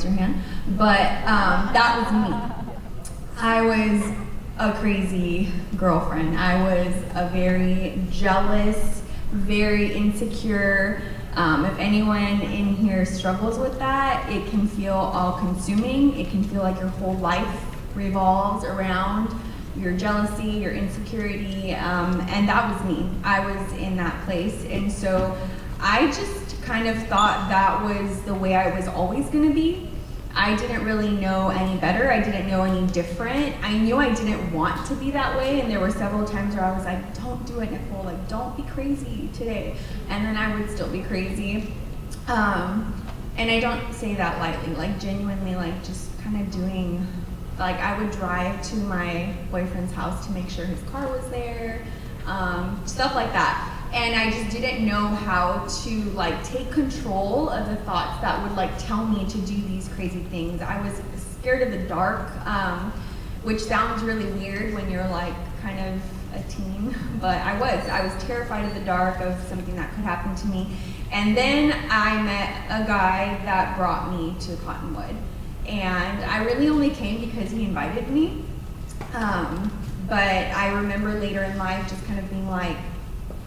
raise your hand. But that was me. I was a crazy girlfriend. I was a very jealous, very insecure. If anyone in here struggles with that, it can feel all-consuming. It can feel like your whole life revolves around your jealousy, your insecurity, and that was me. I was in that place, and so I just kind of thought that was the way I was always going to be. I didn't really know any better. I didn't know any different. I knew I didn't want to be that way, and there were several times where I was like, don't do it, Nicole, like, don't be crazy today. And then I would still be crazy. And I don't say that lightly, like genuinely, like just kind of doing, like I would drive to my boyfriend's house to make sure his car was there, stuff like that. And I just didn't know how to like take control of the thoughts that would like tell me to do these crazy things. I was scared of the dark, which sounds really weird when you're like kind of a teen, but I was terrified of the dark, of something that could happen to me. And then I met a guy that brought me to Cottonwood, and I really only came because he invited me. But I remember later in life just kind of being like,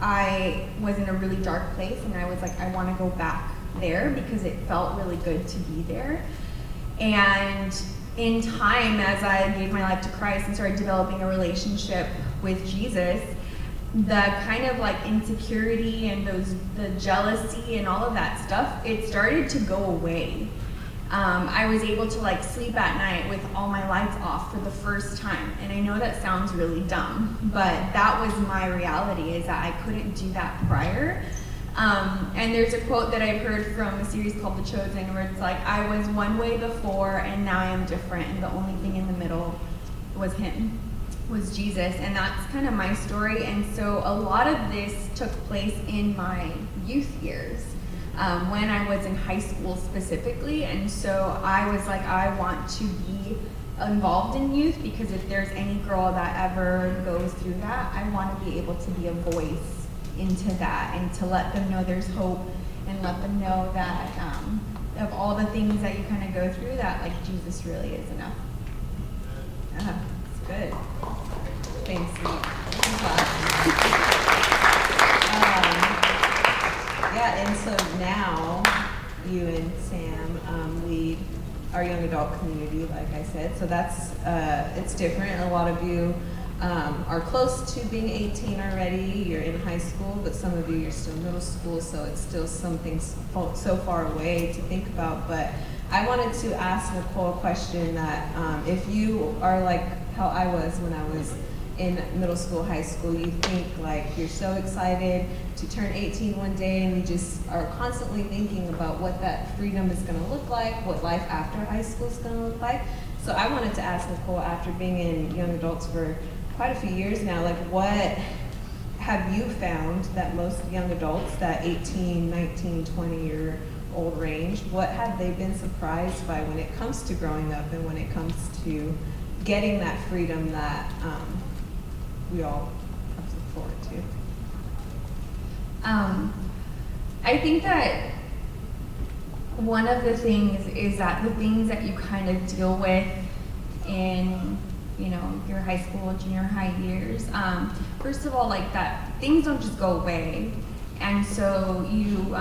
I was in a really dark place, and I was like, I want to go back there because it felt really good to be there. And in time, as I gave my life to Christ and started developing a relationship with Jesus, the kind of like insecurity and the jealousy and all of that stuff, it started to go away. I was able to like sleep at night with all my lights off for the first time. And I know that sounds really dumb, but that was my reality, is that I couldn't do that prior. And there's a quote that I've heard from a series called The Chosen, where it's like, I was one way before and now I am different, and the only thing in the middle was him, was Jesus. And that's kind of my story. And so a lot of this took place in my youth years. When I was in high school specifically, and so I was like, I want to be involved in youth, because if there's any girl that ever goes through that, I want to be able to be a voice into that, and to let them know there's hope, and let them know that of all the things that you kind of go through, that like Jesus really is enough. It's good. Thanks. Yeah, and so now you and Sam lead our young adult community, like I said. So that's it's different. A lot of you are close to being 18 already. You're in high school, but some of you are still middle school, so it's still something so far away to think about. But I wanted to ask Nicole a question that if you are like how I was when I was in middle school, high school, you think like you're so excited to turn 18 one day, and you just are constantly thinking about what that freedom is going to look like, what life after high school is going to look like. So I wanted to ask Nicole, after being in young adults for quite a few years now, like what have you found that most young adults, that 18, 19, 20-year-old range, what have they been surprised by when it comes to growing up and when it comes to getting that freedom that we all have to look forward to? I think that one of the things is that the things that you kind of deal with in, you know, your high school, junior high years, first of all, like that things don't just go away. And so you,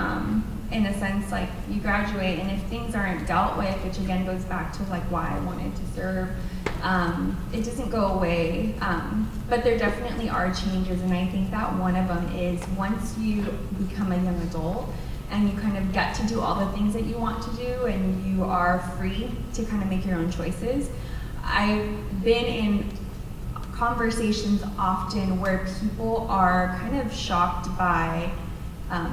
in a sense, like you graduate, and if things aren't dealt with, which again goes back to like why I wanted to serve, it doesn't go away, but there definitely are changes, and I think that one of them is once you become a young adult and you kind of get to do all the things that you want to do, and you are free to kind of make your own choices. I've been in conversations often where people are kind of shocked by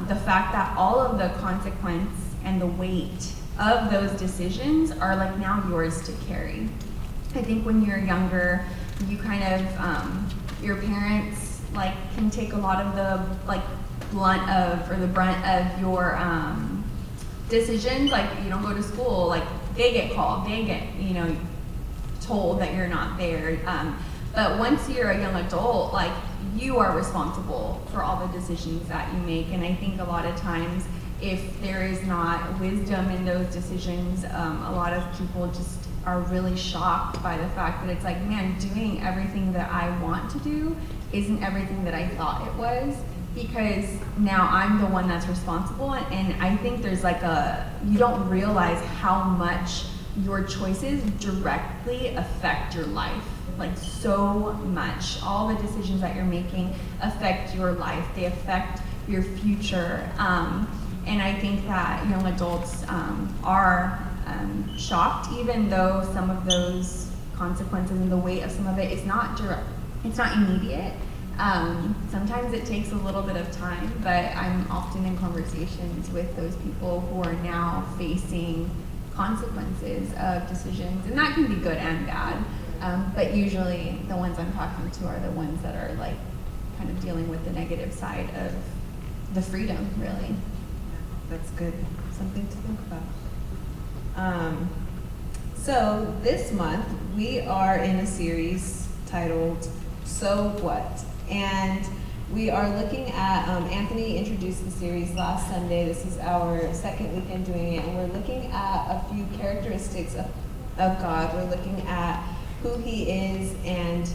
the fact that all of the consequence and the weight of those decisions are like now yours to carry. I think when you're younger, you kind of, your parents like can take a lot of the like brunt of your decisions. Like you don't go to school, like they get called, they get, you know, told that you're not there. But once you're a young adult, like you are responsible for all the decisions that you make. And I think a lot of times if there is not wisdom in those decisions, a lot of people just are really shocked by the fact that it's like, man, doing everything that I want to do isn't everything that I thought it was, because now I'm the one that's responsible. And I think there's like you don't realize how much your choices directly affect your life. Like so much. All the decisions that you're making affect your life. They affect your future. And I think that young adults are shocked, even though some of those consequences and the weight of some of it is not direct. It's not immediate. Sometimes it takes a little bit of time, but I'm often in conversations with those people who are now facing consequences of decisions, and that can be good and bad. But usually the ones I'm talking to are the ones that are like kind of dealing with the negative side of the freedom, really. That's good. Something to think about. So this month we are in a series titled So What? And we are looking at, Anthony introduced the series last Sunday. This is our second weekend doing it, and we're looking at a few characteristics of God. We're looking at who he is and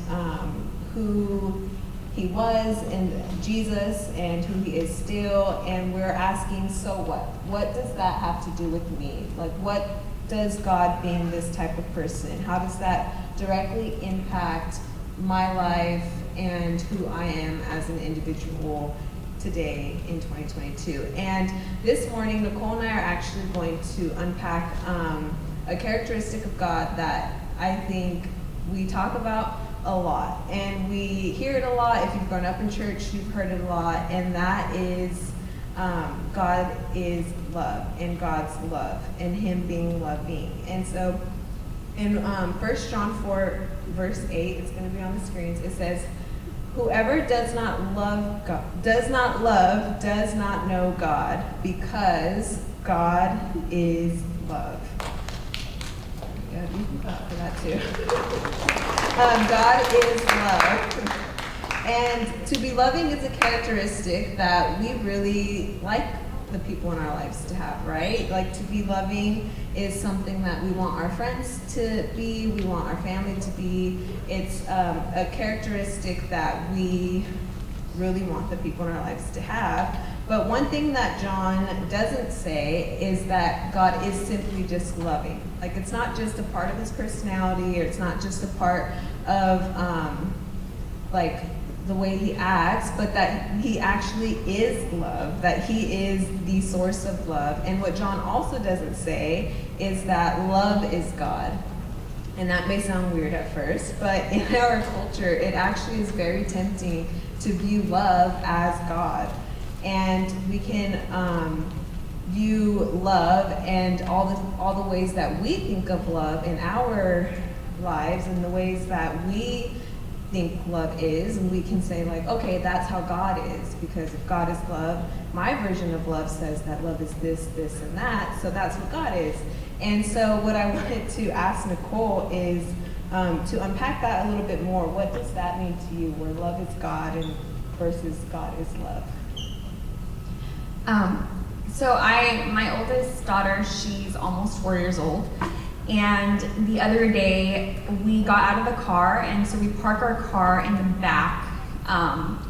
who he was and Jesus and who he is still, and we're asking, so what? What does that have to do with me? Like, what does God being this type of person, how does that directly impact my life and who I am as an individual today in 2022? And this morning, Nicole and I are actually going to unpack a characteristic of God that I think we talk about a lot, and we hear it a lot. If you've grown up in church, you've heard it a lot, and that is God is love, and God's love, and him being loving. And so in 1 John 4 verse 8, it's going to be on the screens, it says, whoever does not love does not know God, because God is love. Yeah, you can clap for that too. God is love. And to be loving is a characteristic that we really like the people in our lives to have, right? Like, to be loving is something that we want our friends to be, we want our family to be. It's a characteristic that we really want the people in our lives to have. But one thing that John doesn't say is that God is simply just loving. Like, it's not just a part of his personality, or it's not just a part of like the way he acts, but that he actually is love, that he is the source of love. And what John also doesn't say is that love is God. And that may sound weird at first, but in our culture, it actually is very tempting to view love as God. And we can view love and all the ways that we think of love in our lives and the ways that we think love is, and we can say, like, okay, that's how God is, because if God is love, my version of love says that love is this, this, and that, so that's what God is. And so what I wanted to ask Nicole is to unpack that a little bit more. What does that mean to you, where love is God and versus God is love? So my oldest daughter, she's almost 4 years old. And the other day we got out of the car, and so we park our car in the back.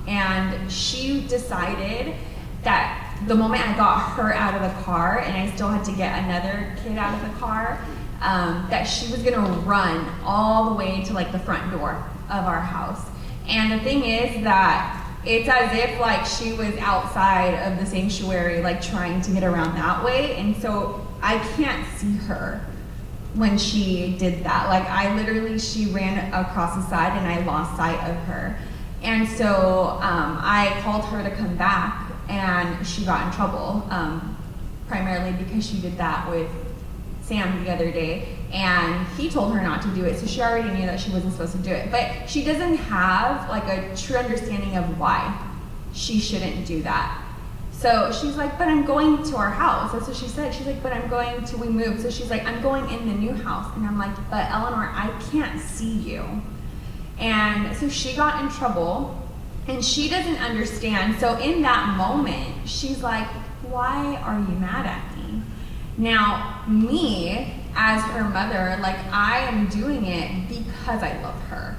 And she decided that the moment I got her out of the car, and I still had to get another kid out of the car, that she was gonna run all the way to like the front door of our house. And the thing is that it's as if like she was outside of the sanctuary, like trying to get around that way. And so I can't see her when she did that. Like, she ran across the side and I lost sight of her. And so I called her to come back, and she got in trouble, primarily because she did that with Sam the other day, and he told her not to do it, so she already knew that she wasn't supposed to do it. But she doesn't have like a true understanding of why she shouldn't do that. So she's like, but I'm going to our house. That's what she said. She's like, but we moved. So she's like, I'm going in the new house. And I'm like, but Eleanor, I can't see you. And so she got in trouble, and she doesn't understand. So in that moment, she's like, why are you mad at me? Now, me, as her mother, like, I am doing it because I love her.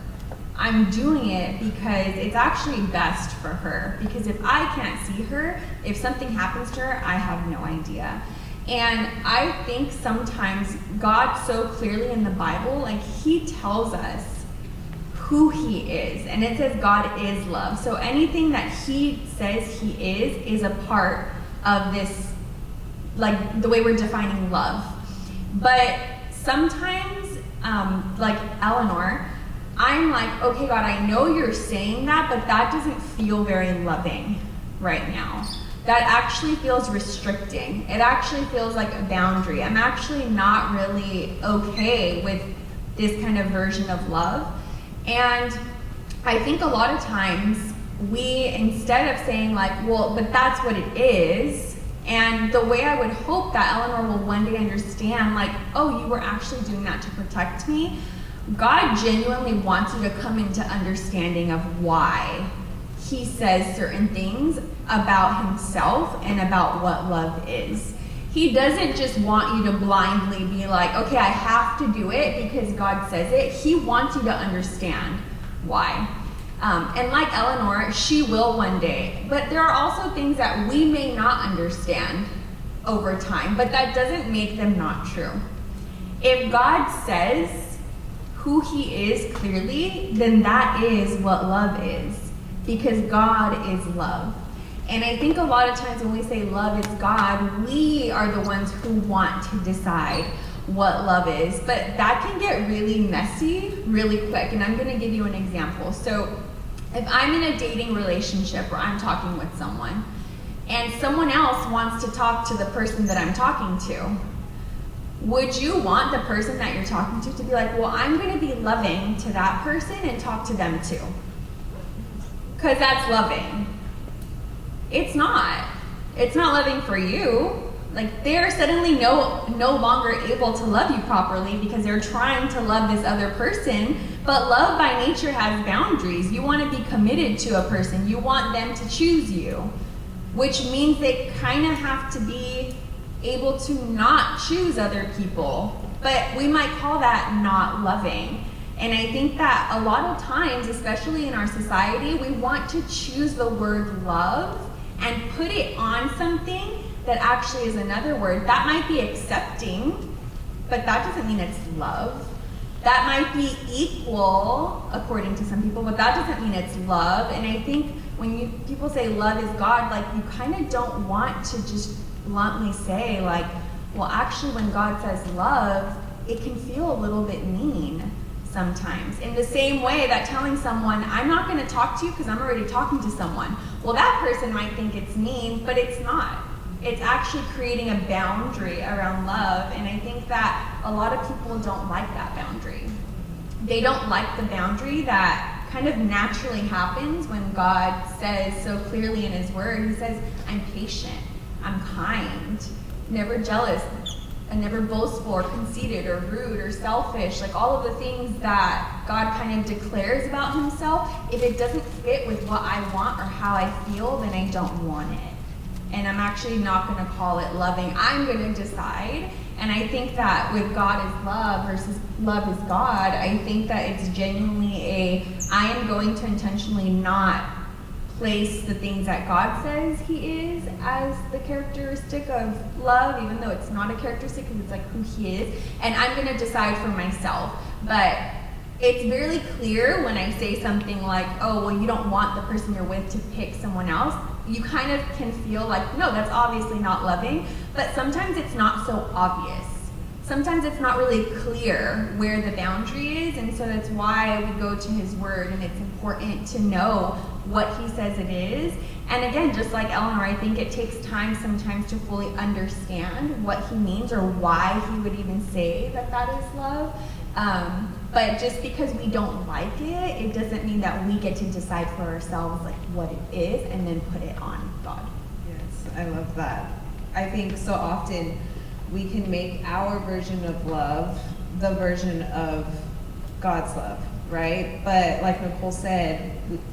I'm doing it because it's actually best for her. Because if I can't see her, if something happens to her, I have no idea. And I think sometimes God so clearly in the Bible, like, he tells us who he is. And it says God is love. So anything that he says he is a part of this, like, the way we're defining love. But sometimes, like Eleanor, I'm like, okay, God, I know you're saying that, but that doesn't feel very loving right now. That actually feels restricting. It actually feels like a boundary. I'm actually not really okay with this kind of version of love. And I think a lot of times we, instead of saying like, well, but that's what it is, and the way I would hope that Eleanor will one day understand, like, oh, you were actually doing that to protect me. God genuinely wants you to come into understanding of why he says certain things about himself and about what love is. He doesn't just want you to blindly be like, okay, I have to do it because God says it. He wants you to understand why. And like Eleanor, she will one day. But there are also things that we may not understand over time, but that doesn't make them not true. If God says who he is clearly, then that is what love is, because God is love. And I think a lot of times when we say love is God, we are the ones who want to decide what love is. But that can get really messy really quick. And I'm going to give you an example. So if I'm in a dating relationship or I'm talking with someone, and someone else wants to talk to the person that I'm talking to, would you want the person that you're talking to be like, well, I'm going to be loving to that person and talk to them too? Because that's loving. It's not. It's not loving for you. Like, they're suddenly no longer able to love you properly because they're trying to love this other person. But love by nature has boundaries. You want to be committed to a person. You want them to choose you, which means they kind of have to be able to not choose other people. But we might call that not loving. And I think that a lot of times, especially in our society, we want to choose the word love and put it on something that actually is another word. That might be accepting, but that doesn't mean it's love. That might be equal, according to some people, but that doesn't mean it's love. And I think when people say love is God, like, you kind of don't want to just bluntly say, like, well, actually, when God says love, it can feel a little bit mean sometimes. In the same way that telling someone, I'm not going to talk to you because I'm already talking to someone. Well, that person might think it's mean, but it's not. It's actually creating a boundary around love, and I think that a lot of people don't like that boundary. They don't like the boundary that kind of naturally happens when God says so clearly in his word. He says, I'm patient, I'm kind, never jealous, and never boastful or conceited or rude or selfish, like all of the things that God kind of declares about himself. If it doesn't fit with what I want or how I feel, then I don't want it. And I'm actually not going to call it loving. I'm going to decide. And I think that with God is love versus love is God, I think that it's genuinely I am going to intentionally not place the things that God says he is as the characteristic of love, even though it's not a characteristic because it's like who he is, and I'm going to decide for myself. But it's very clear when I say something like, oh, well, you don't want the person you're with to pick someone else. You kind of can feel like, no, that's obviously not loving, but sometimes it's not so obvious. Sometimes it's not really clear where the boundary is, and so that's why we go to his word, and it's important to know what he says it is. And again, just like Eleanor, I think it takes time sometimes to fully understand what he means or why he would even say that that is love. But just because we don't like it, it doesn't mean that we get to decide for ourselves like what it is and then put it on God. Yes, I love that. I think so often we can make our version of love the version of God's love, right? But like Nicole said,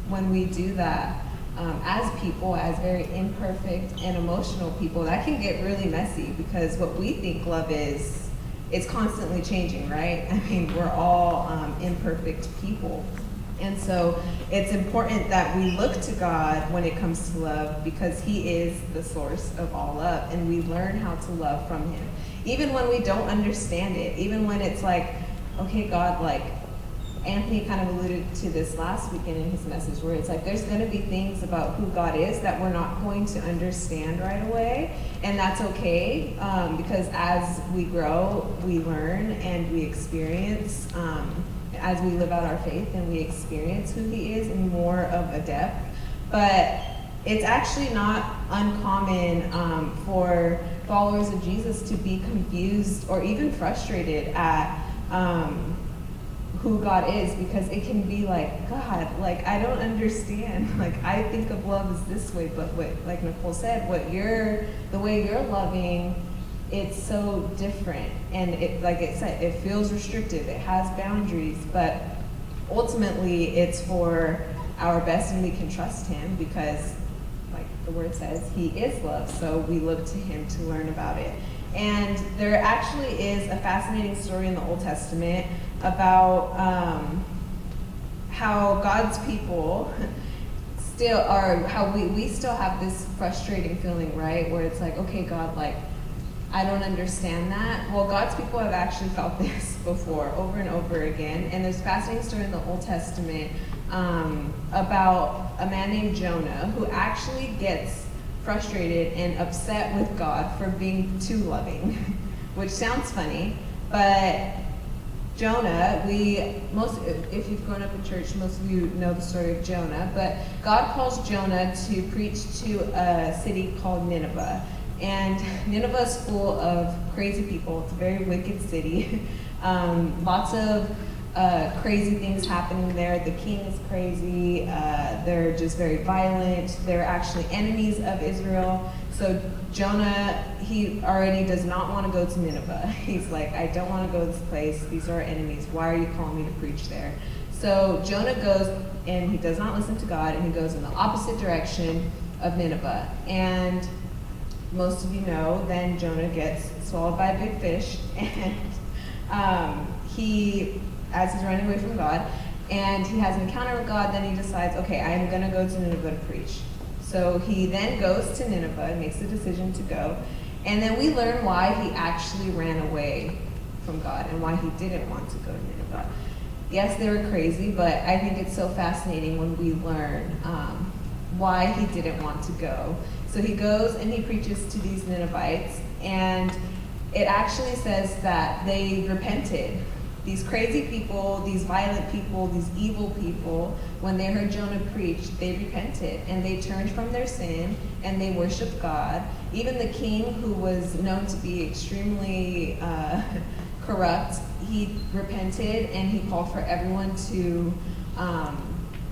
when we do that, as people, as very imperfect and emotional people, that can get really messy because what we think love is, it's constantly changing, right? I mean, we're all imperfect people. And so it's important that we look to God when it comes to love because He is the source of all love, and we learn how to love from Him. Even when we don't understand it, even when it's like, okay, God, like, Anthony kind of alluded to this last weekend in his message, where it's like there's going to be things about who God is that we're not going to understand right away, and that's okay, because as we grow, we learn and we experience, as we live out our faith and we experience who He is in more of a depth. But it's actually not uncommon for followers of Jesus to be confused or even frustrated at who God is, because it can be like, God, like, I don't understand. Like, I think of love as this way, but what, like Nicole said, the way you're loving, it's so different. And it, like it said, it feels restrictive, it has boundaries, but ultimately it's for our best, and we can trust Him because, like the word says, He is love. So we look to Him to learn about it. And there actually is a fascinating story in the Old Testament about how God's people still are, how we still have this frustrating feeling, right? Where it's like, okay, God, like, I don't understand that. Well, God's people have actually felt this before, over and over again. And there's a fascinating story in the Old Testament about a man named Jonah who actually gets frustrated and upset with God for being too loving, which sounds funny, but Jonah, if you've grown up in church, most of you know the story of Jonah, but God calls Jonah to preach to a city called Nineveh. And Nineveh is full of crazy people. It's a very wicked city. Lots of crazy things happening there. The king is crazy. They're just very violent. They're actually enemies of Israel. So Jonah, he already does not want to go to Nineveh. He's like, I don't want to go to this place. These are our enemies. Why are you calling me to preach there? So Jonah goes, and he does not listen to God, and he goes in the opposite direction of Nineveh. And most of you know, then Jonah gets swallowed by a big fish, and as he's running away from God, and he has an encounter with God, then he decides, okay, I am going to go to Nineveh to preach. So he then goes to Nineveh and makes the decision to go. And then we learn why he actually ran away from God and why he didn't want to go to Nineveh. Yes, they were crazy, but I think it's so fascinating when we learn why he didn't want to go. So he goes and he preaches to these Ninevites, and it actually says that they repented. These crazy people, these violent people, these evil people, when they heard Jonah preach, they repented and they turned from their sin and they worshiped God. Even the king, who was known to be extremely corrupt, he repented and he called for everyone to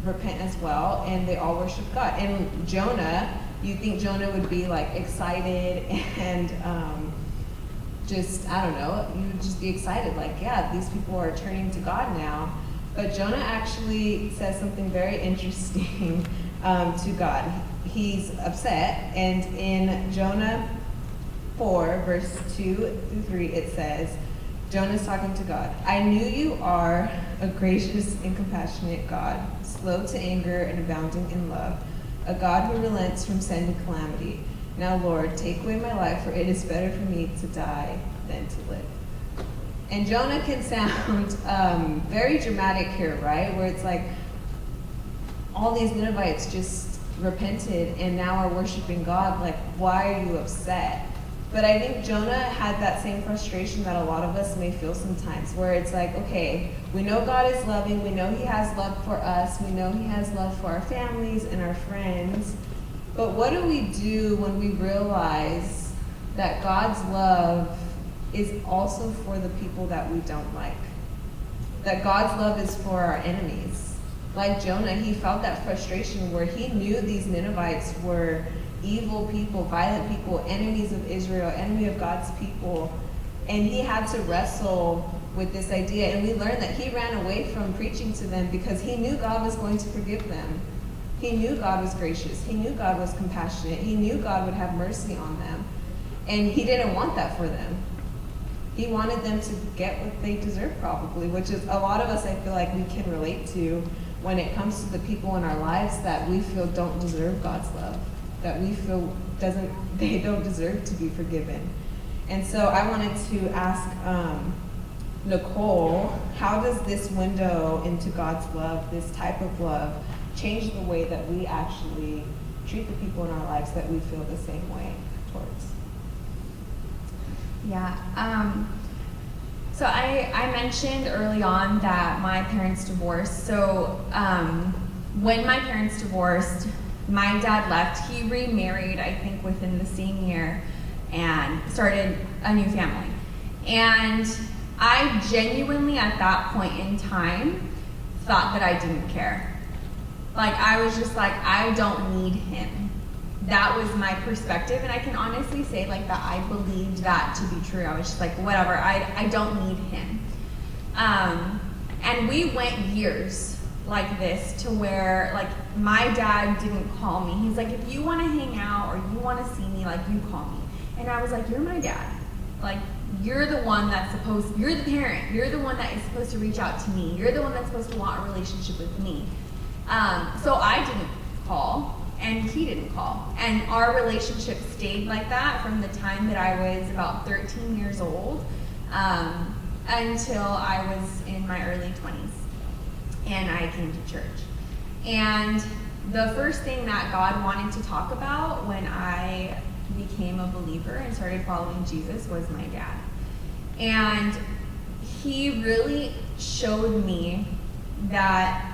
repent as well, and they all worshiped God. And Jonah, you think Jonah would be like excited and just, I don't know, you would just be excited, like, yeah, these people are turning to God now. But Jonah actually says something very interesting to God. He's upset, and in Jonah 4, verse 2 through 3, it says, Jonah's talking to God. I knew you are a gracious and compassionate God, slow to anger and abounding in love, a God who relents from sending calamity. Now, Lord, take away my life, for it is better for me to die than to live. And Jonah can sound very dramatic here, right? Where it's like all these Ninevites just repented and now are worshiping God. Like, why are you upset? But I think Jonah had that same frustration that a lot of us may feel sometimes, where it's like, okay, we know God is loving, we know He has love for us, we know He has love for our families and our friends, but what do we do when we realize that God's love is also for the people that we don't like? That God's love is for our enemies. Like Jonah, he felt that frustration where he knew these Ninevites were evil people, violent people, enemies of Israel, enemy of God's people. And he had to wrestle with this idea. And we learned that he ran away from preaching to them because he knew God was going to forgive them. He knew God was gracious. He knew God was compassionate. He knew God would have mercy on them. And he didn't want that for them. He wanted them to get what they deserve, probably, which is a lot of us, I feel like we can relate to when it comes to the people in our lives that we feel don't deserve God's love, that we feel they don't deserve to be forgiven. And so I wanted to ask Nicole, how does this window into God's love, this type of love, change the way that we actually treat the people in our lives that we feel the same way towards? Yeah. So I mentioned early on that my parents divorced. So when my parents divorced, my dad left. He remarried, I think, within the same year and started a new family. And I genuinely, at that point in time, thought that I didn't care. Like, I was just like, I don't need him. That was my perspective, and I can honestly say like that I believed that to be true. I was just like, whatever, I don't need him. And we went years like this to where like my dad didn't call me. He's like, if you want to hang out or you want to see me, like, you call me. And I was like, you're my dad. Like, you're the one that's you're the parent. You're the one that is supposed to reach out to me. You're the one that's supposed to want a relationship with me. So I didn't call. And he didn't call. And our relationship stayed like that from the time that I was about 13 years old until I was in my early 20s. And I came to church. And the first thing that God wanted to talk about when I became a believer and started following Jesus was my dad. And he really showed me that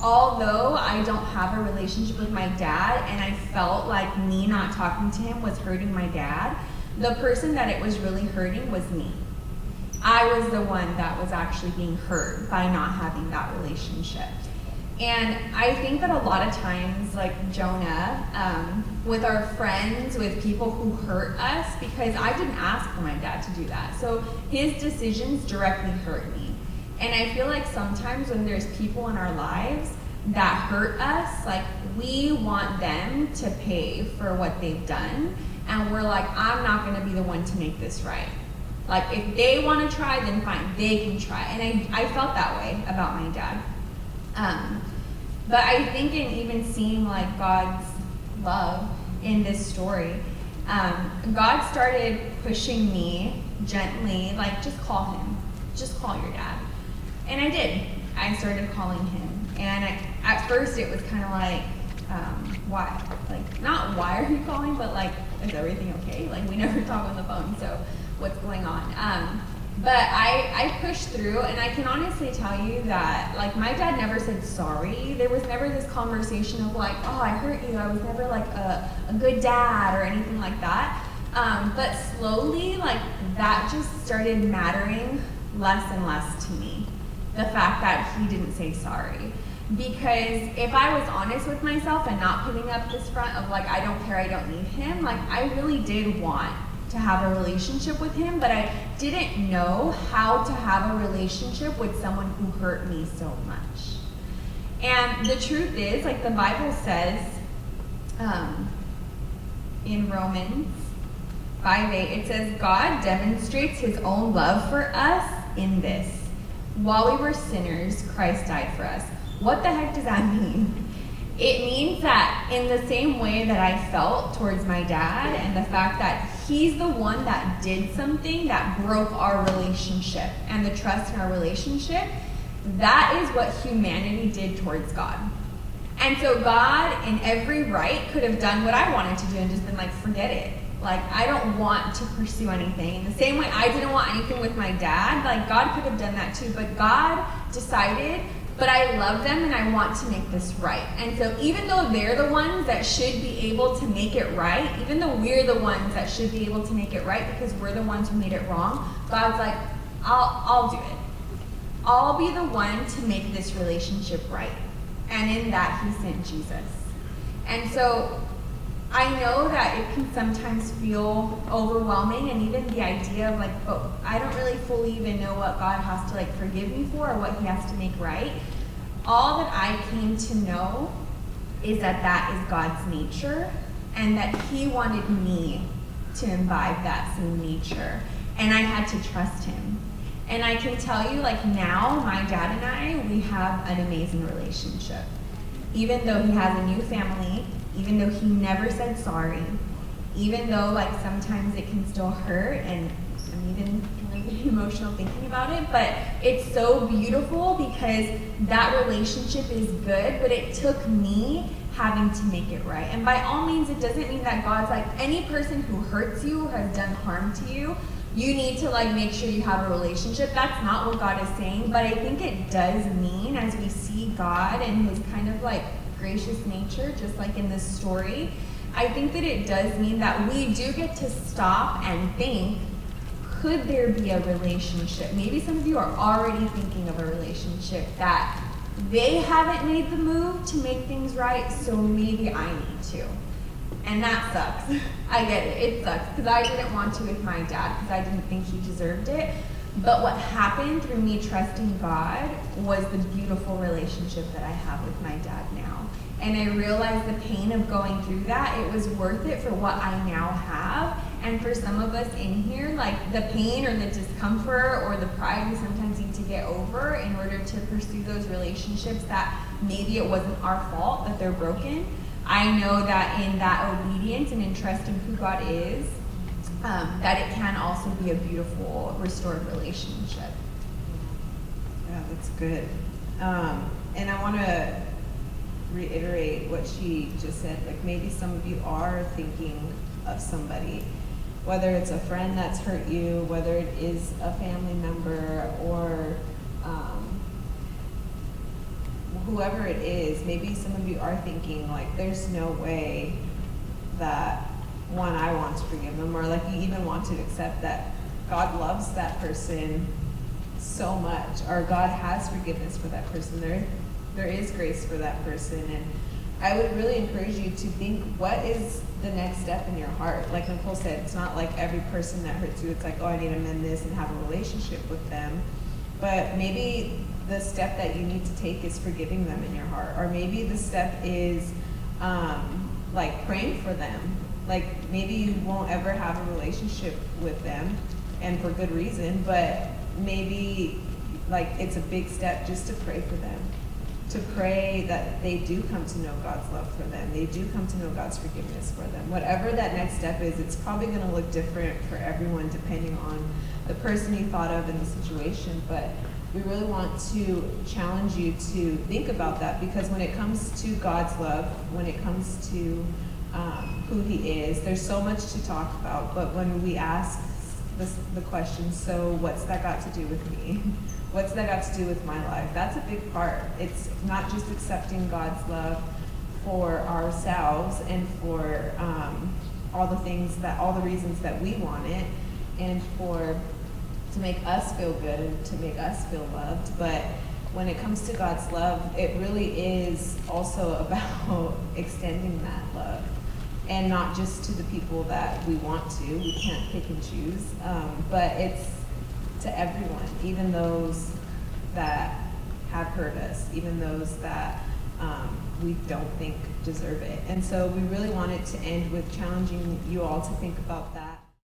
although I don't have a relationship with my dad and I felt like me not talking to him was hurting my dad, the person that it was really hurting was me. I was the one that was actually being hurt by not having that relationship. And I think that a lot of times, like Jonah, with our friends, with people who hurt us, because I didn't ask for my dad to do that. So his decisions directly hurt me. And I feel like sometimes when there's people in our lives that hurt us, like, we want them to pay for what they've done. And we're like, I'm not going to be the one to make this right. Like, if they want to try, then fine, they can try. And I felt that way about my dad. But I think in even seeing like God's love in this story, God started pushing me gently, like, just call him. Just call your dad. And I did. I started calling him. And at first it was kind of like, why? Like, not why are you calling, but like, is everything okay? Like, we never talk on the phone, so what's going on? But I pushed through, and I can honestly tell you that, like, my dad never said sorry. There was never this conversation of like, oh, I hurt you. I was never like a good dad or anything like that. But slowly, like, that just started mattering less and less to me. The fact that he didn't say sorry. Because if I was honest with myself and not putting up this front of like, I don't care, I don't need him, like, I really did want to have a relationship with him, but I didn't know how to have a relationship with someone who hurt me so much. And the truth is, like, the Bible says in Romans 5:8, it says, God demonstrates his own love for us in this. While we were sinners, Christ died for us. What the heck does that mean? It means that in the same way that I felt towards my dad and the fact that he's the one that did something that broke our relationship and the trust in our relationship, that is what humanity did towards God. And so God, in every right, could have done what I wanted to do and just been like, forget it. Like, I don't want to pursue anything. In the same way I didn't want anything with my dad, like, God could have done that too. But God decided, but I love them and I want to make this right. And so even though they're the ones that should be able to make it right, even though we're the ones that should be able to make it right because we're the ones who made it wrong, God's like, I'll do it. I'll be the one to make this relationship right. And in that, he sent Jesus. And so I know that it can sometimes feel overwhelming, and even the idea of like, but I don't really fully even know what God has to like forgive me for or what he has to make right. All that I came to know is that that is God's nature, and that he wanted me to imbibe that same nature. And I had to trust him. And I can tell you, like, now, my dad and I, we have an amazing relationship. Even though he has a new family, even though he never said sorry, even though, like, sometimes it can still hurt, and I'm even kind of getting emotional thinking about it, but it's so beautiful because that relationship is good, but it took me having to make it right. And by all means, it doesn't mean that God's like, any person who hurts you or has done harm to you, you need to like make sure you have a relationship. That's not what God is saying, but I think it does mean, as we see God and his kind of like gracious nature, just like in this story, I think that it does mean that we do get to stop and think, could there be a relationship? Maybe some of you are already thinking of a relationship that they haven't made the move to make things right, so maybe I need to. And that sucks. I get it. It sucks because I didn't want to with my dad because I didn't think he deserved it. But what happened through me trusting God was the beautiful relationship that I have with my dad now. And I realized the pain of going through that, it was worth it for what I now have. And for some of us in here, like the pain or the discomfort or the pride we sometimes need to get over in order to pursue those relationships that maybe it wasn't our fault that they're broken. I know that in that obedience and in trusting who God is, that it can also be a beautiful, restored relationship. Yeah, that's good. And I want to reiterate what she just said. Like maybe some of you are thinking of somebody, whether it's a friend that's hurt you, whether it is a family member, or whoever it is. Maybe some of you are thinking like, there's no way that, one, I want to forgive them, or like you even want to accept that God loves that person so much, or God has forgiveness for that person. There is grace for that person. And I would really encourage you to think, what is the next step in your heart? Like Nicole said, it's not like every person that hurts you, it's like, oh, I need to mend this and have a relationship with them. But maybe the step that you need to take is forgiving them in your heart. Or maybe the step is like praying for them. Like maybe you won't ever have a relationship with them, and for good reason, but maybe like it's a big step just to pray for them. To pray that they do come to know God's love for them. They do come to know God's forgiveness for them. Whatever that next step is, it's probably going to look different for everyone depending on the person you thought of in the situation. But we really want to challenge you to think about that, because when it comes to God's love, when it comes to who he is, there's so much to talk about. But when we ask the question, so what's that got to do with me? What's that got to do with my life? That's a big part. It's not just accepting God's love for ourselves and for all the reasons that we want it, and to make us feel good and to make us feel loved. But when it comes to God's love, it really is also about extending that love, and not just to the people that we want to. We can't pick and choose, but it's to everyone, even those that have hurt us, even those that we don't think deserve it. And so we really wanted to end with challenging you all to think about that.